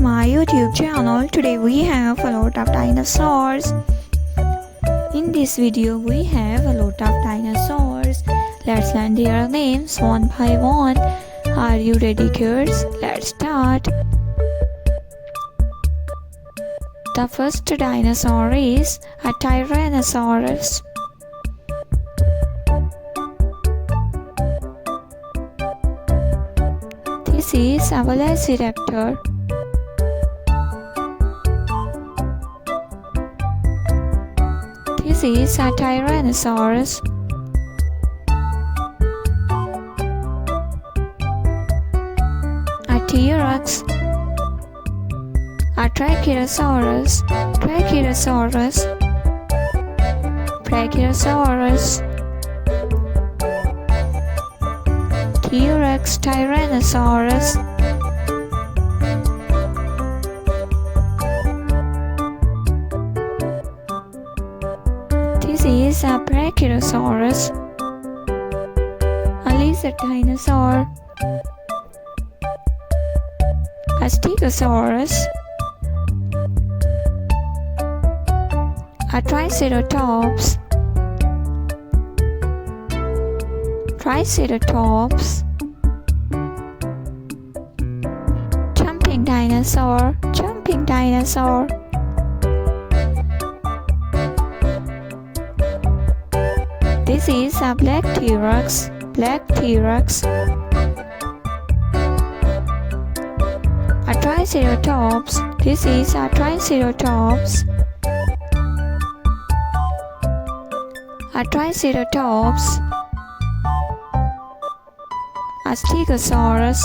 my YouTube channel. Today we have a lot of dinosaurs. In this video we have a lot of dinosaurs. Let's learn their names one by one. Are you ready, kids? Let's start. The first dinosaur is a Tyrannosaurus. This is a velociraptor. This is a Tyrannosaurus. A T-Rex. A Brachiosaurus. T-Rex Tyrannosaurus. This is a Brachiosaurus. A lizard dinosaur. A Stegosaurus. A Triceratops. Jumping dinosaur. This is a black T-Rex. A Triceratops. This is a Triceratops. A Stegosaurus.